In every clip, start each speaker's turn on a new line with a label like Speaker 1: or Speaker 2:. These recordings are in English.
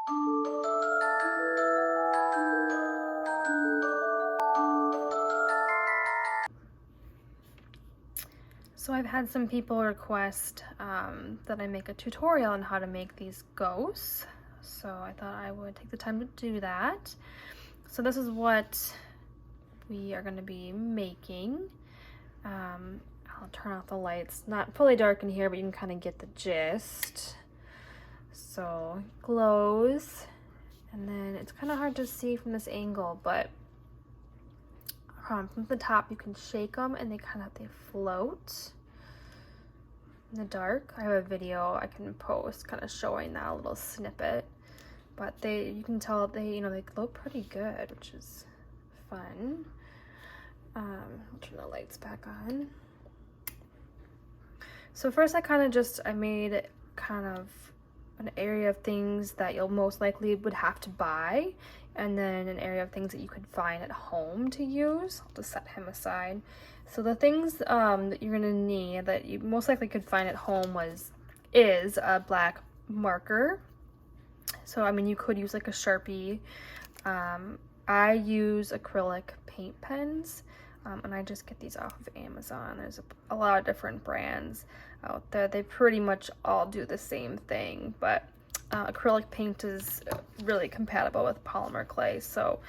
Speaker 1: So I've had some people request that I make a tutorial on how to make these ghosts. So I thought I would take the time to do that. So this is what we are going to be making. I'll turn off the lights. Not fully dark in here, but you can kind of get the gist. So it glows, and then it's kind of hard to see from this angle, but from the top you can shake them and they float in the dark. I have a video I can post kind of showing that, a little snippet, but you can tell they glow pretty good, which is fun. I'll turn the lights back on. So first I made kind of an area of things that you'll most likely would have to buy, and then an area of things that you could find at home to use. I'll just set him aside. So the things that you're gonna need that you most likely could find at home is a black marker. So I mean, you could use like a Sharpie. I use acrylic paint pens, and I just get these off of Amazon. There's a lot of different brands out there. They pretty much all do the same thing, but acrylic paint is really compatible with polymer clay, so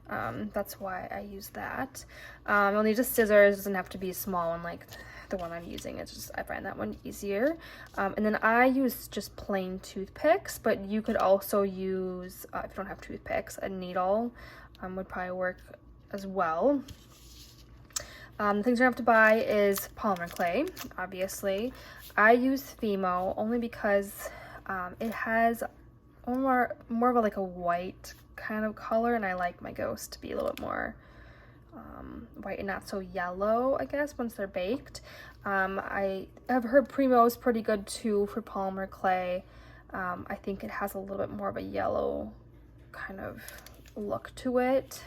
Speaker 1: that's why I use that. You'll need just scissors. It doesn't have to be a small one like the one I'm using. It's just, I find that one easier. And then I use just plain toothpicks, but you could also use, if you don't have toothpicks, a needle would probably work as well. The things you have to buy is polymer clay, obviously. I use Fimo only because it has more of a, like a white kind of color, and I like my ghosts to be a little bit more white and not so yellow, I guess, once they're baked. I have heard Primo is pretty good too for polymer clay. I think it has a little bit more of a yellow kind of look to it.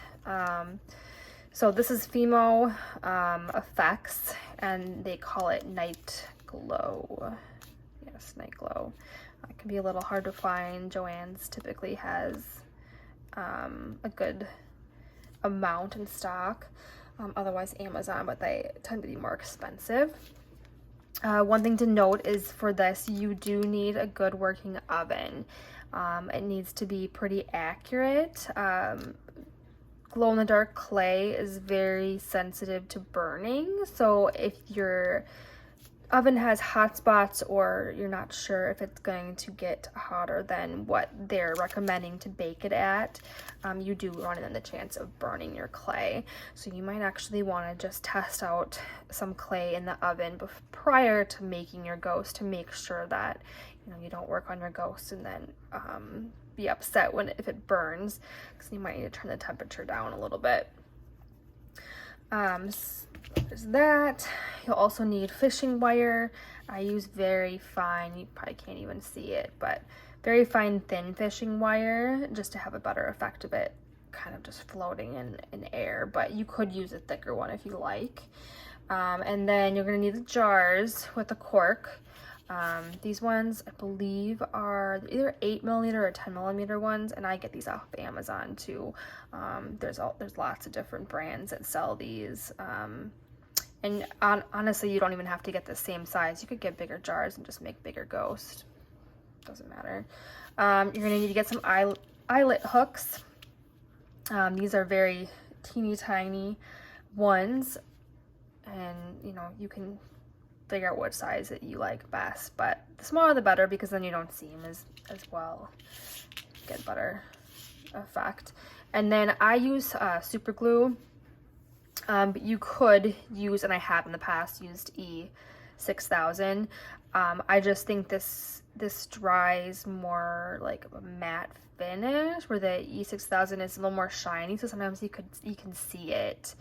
Speaker 1: So this is Fimo Effects, and they call it Night Glow. Yes, Night Glow. It can be a little hard to find. Joann's typically has a good amount in stock. Otherwise Amazon, but they tend to be more expensive. One thing to note is for this, you do need a good working oven. It needs to be pretty accurate. Glow-in-the-dark clay is very sensitive to burning, so if your oven has hot spots or you're not sure if it's going to get hotter than what they're recommending to bake it at, you do run in the chance of burning your clay. So you might actually want to just test out some clay in the oven prior to making your ghost, to make sure that you don't work on your ghost and then be upset if it burns, because you might need to turn the temperature down a little bit. There's that. You'll also need fishing wire. I use very fine, you probably can't even see it, but very fine thin fishing wire, just to have a better effect of it kind of just floating in air, but you could use a thicker one if you like. And then you're going to need the jars with a cork. These ones I believe are either 8mm or 10mm ones, and I get these off of Amazon too. There's lots of different brands that sell these, and honestly, you don't even have to get the same size. You could get bigger jars and just make bigger ghosts. Doesn't matter. You're gonna need to get some eyelet hooks. These are very teeny tiny ones, and you can figure out what size that you like best, but the smaller the better, because then you don't see them as well. Get better effect. And then I use super glue, but you could use, and I have in the past used E6000. I just think this dries more like a matte finish, where the E6000 is a little more shiny, so sometimes you can see it,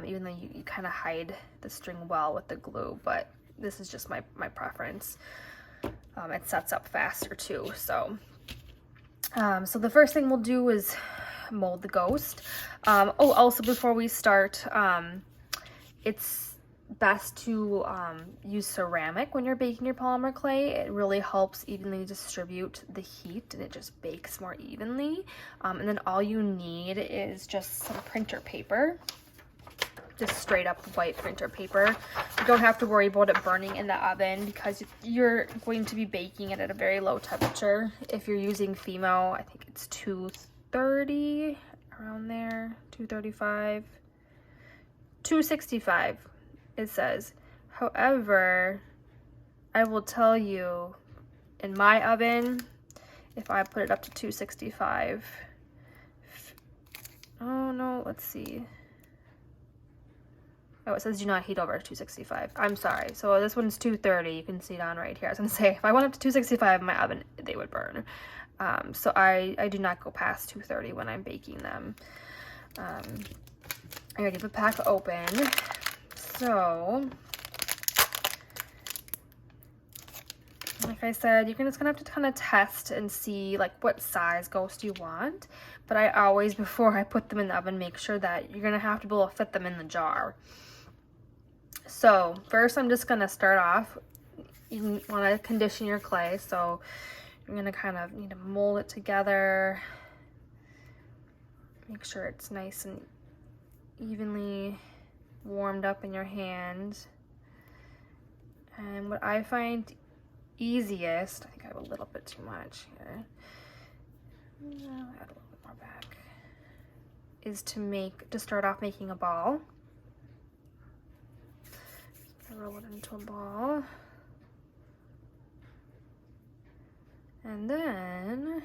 Speaker 1: even though you kind of hide the string well with the glue. But this is just my preference. It sets up faster too. So so the first thing we'll do is mold the ghost. Also before we start, it's best to use ceramic when you're baking your polymer clay. It really helps evenly distribute the heat and it just bakes more evenly. And then all you need is just some printer paper, just straight up white printer paper. You don't have to worry about it burning in the oven because you're going to be baking it at a very low temperature. If you're using Fimo, I think it's 230, around there, 235, 265 it says. However, I will tell you, in my oven, if I put it up to 265, oh no, let's see. Oh, it says do not heat over 265. I'm sorry. So this one's 230. You can see it on right here. I was gonna say, if I went up to 265 in my oven, they would burn. So I do not go past 230 when I'm baking them. I already have the pack open. So, like I said, you're just gonna have to kind of test and see like what size ghost you want. But I always, before I put them in the oven, make sure that you're gonna have to be able to fit them in the jar. So first I'm just gonna start off, you wanna condition your clay. So you're gonna kind of need to mold it together. Make sure it's nice and evenly warmed up in your hand. And what I find easiest, I think I have a little bit too much here. No, add a little bit more back. Is to start off making a ball. Roll it into a ball. And then,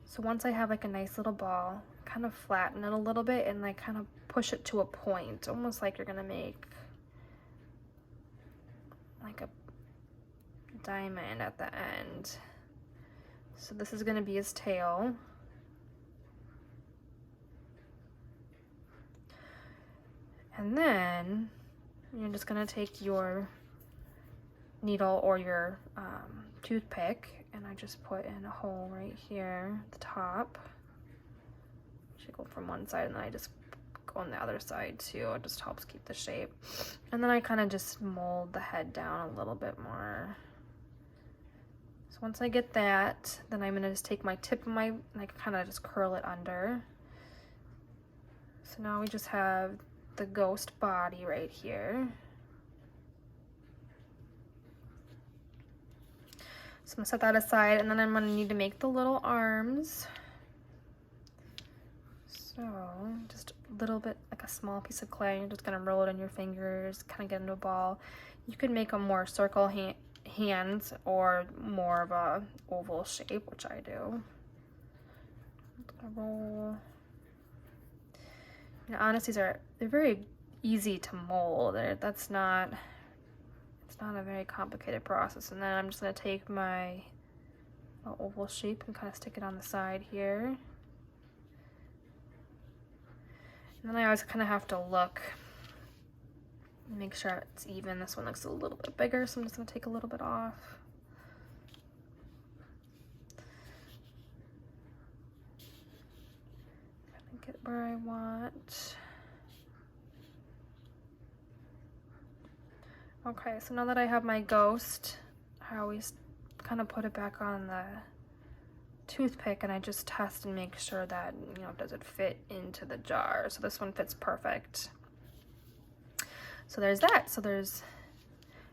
Speaker 1: so once I have like a nice little ball, kind of flatten it a little bit and like kind of push it to a point, almost like you're gonna make like a diamond at the end. So this is gonna be his tail. And then you're just gonna take your needle or your toothpick, and I just put in a hole right here at the top. Should go from one side, and then I just go on the other side too. It just helps keep the shape. And then I kind of just mold the head down a little bit more. So once I get that, then I'm gonna just take my tip of my, and I kind of just curl it under. So now we just have the ghost body right here. So I'm gonna set that aside, and then I'm gonna need to make the little arms. So just a little bit, like a small piece of clay, you're just gonna roll it in your fingers, kind of get into a ball. You could make a more circle hands or more of a oval shape, which I do. I'm gonna roll. And honestly, they're very easy to mold. It's not a very complicated process. And then I'm just gonna take my oval shape and kind of stick it on the side here. And then I always kind of have to look and make sure it's even. This one looks a little bit bigger, so I'm just gonna take a little bit off. Get where I want. Okay, so now that I have my ghost, I always kind of put it back on the toothpick and I just test and make sure that, you know, does it fit into the jar. So this one fits perfect. So there's that. So there's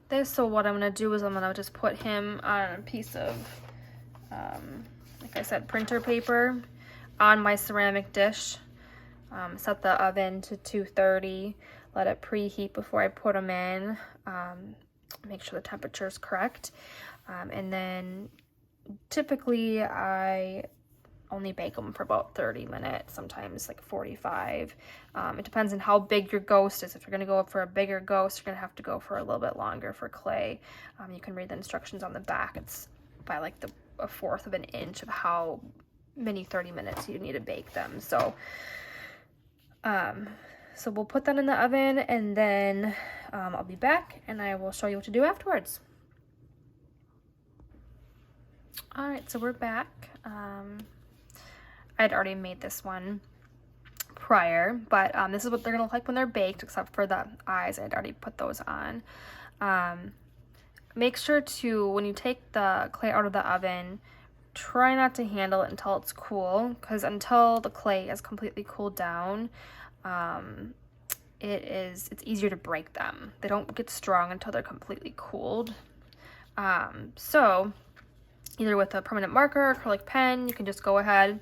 Speaker 1: this. So what I'm gonna do is I'm gonna just put him on a piece of, like I said, printer paper on my ceramic dish. Set the oven to 230, let it preheat before I put them in, make sure the temperature is correct, and then typically I only bake them for about 30 minutes, sometimes like 45. It depends on how big your ghost is. If you're going to go for a bigger ghost, you're going to have to go for a little bit longer for clay. You can read the instructions on the back. It's by like a fourth of an inch of how many 30 minutes you need to bake them. So so we'll put that in the oven, and then I'll be back and I will show you what to do afterwards. All right, so we're back. I'd already made this one prior, but this is what they're gonna look like when they're baked, except for the eyes. I'd already put those on. Make sure to, when you take the clay out of the oven, try not to handle it until it's cool, because until the clay is completely cooled down, it's easier to break them. They don't get strong until they're completely cooled. So either with a permanent marker or acrylic pen, you can just go ahead,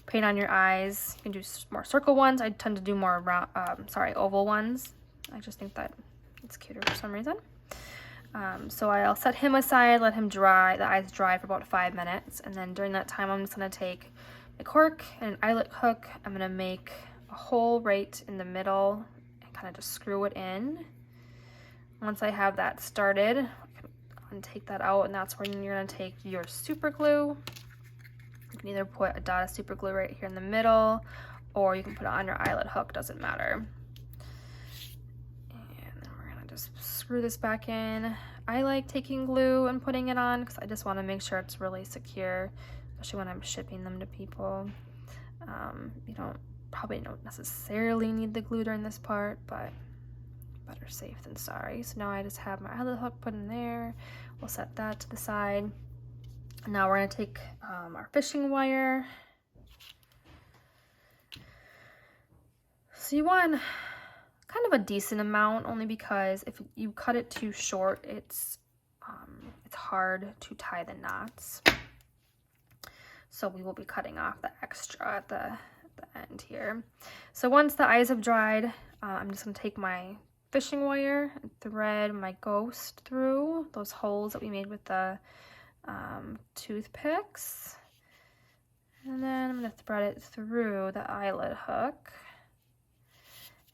Speaker 1: paint on your eyes. You can do more circle ones. I tend to do more round, oval ones. I just think that it's cuter for some reason. So I'll set him aside, let him dry, the eyes dry for about 5 minutes, and then during that time I'm just gonna take a cork and an eyelet hook. I'm gonna make a hole right in the middle and kind of just screw it in. Once I have that started, I can take that out, and that's when you're gonna take your super glue. You can either put a dot of super glue right here in the middle, or you can put it on your eyelet hook, doesn't matter. And then we're gonna just screw this back in. I like taking glue and putting it on because I just want to make sure it's really secure, especially when I'm shipping them to people. You probably don't necessarily need the glue during this part, but better safe than sorry. So now I just have my eyelet hook put in there. We'll set that to the side. Now we're going to take our fishing wire. So you want kind of a decent amount, only because if you cut it too short, it's hard to tie the knots. So we will be cutting off the extra at the end here. So once the eyes have dried, I'm just going to take my fishing wire and thread my ghost through those holes that we made with the toothpicks. And then I'm going to thread it through the eyelet hook.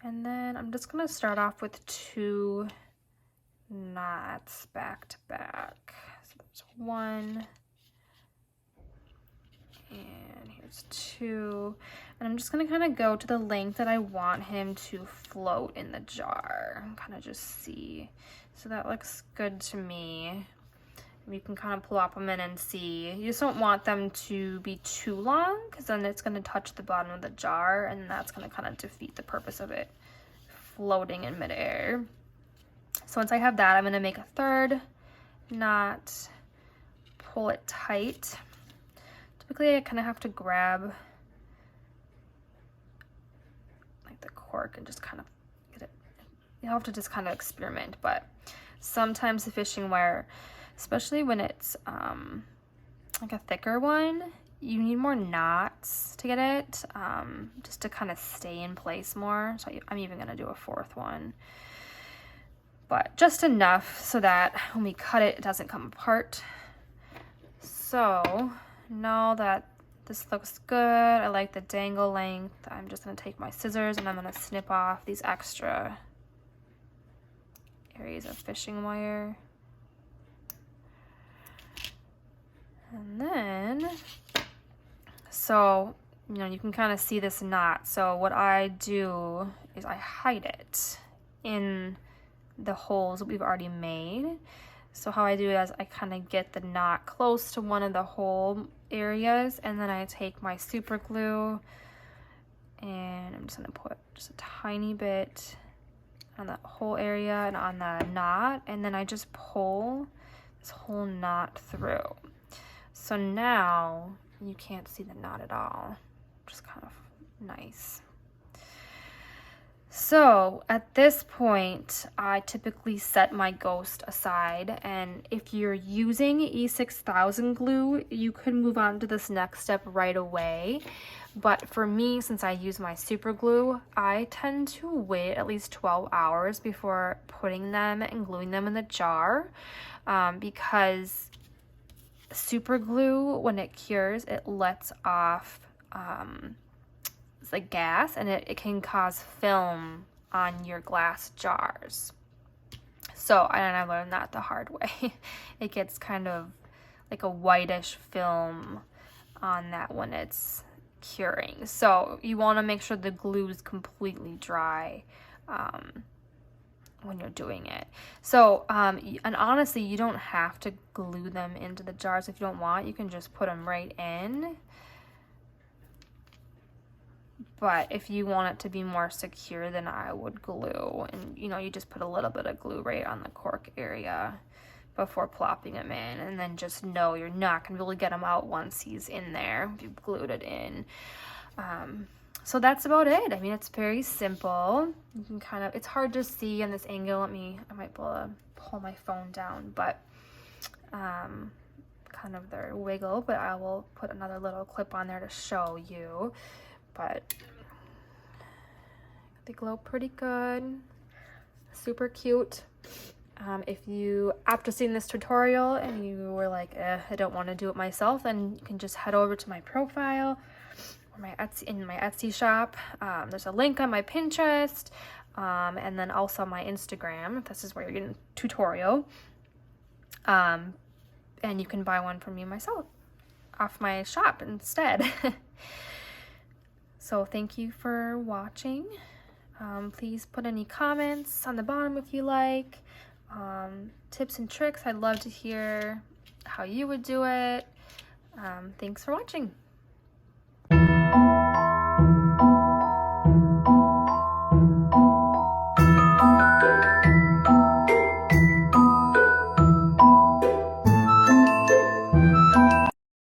Speaker 1: And then I'm just going to start off with 2 knots back to back. So there's 1, and here's 2. And I'm just going to kind of go to the length that I want him to float in the jar and kind of just see. So that looks good to me. You can kind of plop them in and see. You just don't want them to be too long, because then it's going to touch the bottom of the jar, and that's going to kind of defeat the purpose of it floating in midair. So once I have that, I'm going to make a 3rd knot, pull it tight. Typically I kind of have to grab like the cork and just kind of get it. You have to just kind of experiment, but sometimes the fishing wire, especially when it's like a thicker one, you need more knots to get it, just to kind of stay in place more. So I'm even gonna do a 4th one, but just enough so that when we cut it, it doesn't come apart. So now that this looks good, I like the dangle length, I'm just gonna take my scissors and I'm gonna snip off these extra areas of fishing wire. And then, so, you can kind of see this knot. So what I do is I hide it in the holes that we've already made. So how I do it is I kind of get the knot close to one of the hole areas, and then I take my super glue and I'm just gonna put just a tiny bit on that whole area and on the knot, and then I just pull this whole knot through. So now you can't see the knot at all, which is kind of nice. So at this point, I typically set my ghost aside, and if you're using E6000 glue, you could move on to this next step right away. But for me, since I use my super glue, I tend to wait at least 12 hours before putting them and gluing them in the jar, because super glue, when it cures, it lets off it's like gas, and it can cause film on your glass jars. So I learned that the hard way. It gets kind of like a whitish film on that when it's curing. So you want to make sure the glue is completely dry when you're doing it. So and honestly, you don't have to glue them into the jars if you don't want. You can just put them right in. But if you want it to be more secure, then I would glue. And you know, you just put a little bit of glue right on the cork area before plopping him in. And then just know you're not going to really get him out once he's in there. If you've glued it in. So that's about it. I mean, it's very simple. You can kind of, it's hard to see in this angle. I might be able to pull my phone down, but kind of their wiggle, but I will put another little clip on there to show you. But they glow pretty good. Super cute. If you, after seeing this tutorial and you were like, I don't want to do it myself, then you can just head over to my profile or my Etsy shop. There's a link on my Pinterest, and then also my Instagram. This is where you're getting a tutorial. And you can buy one from me myself off my shop instead. So thank you for watching. Please put any comments on the bottom if you like. Tips and tricks. I'd love to hear how you would do it. Thanks for watching.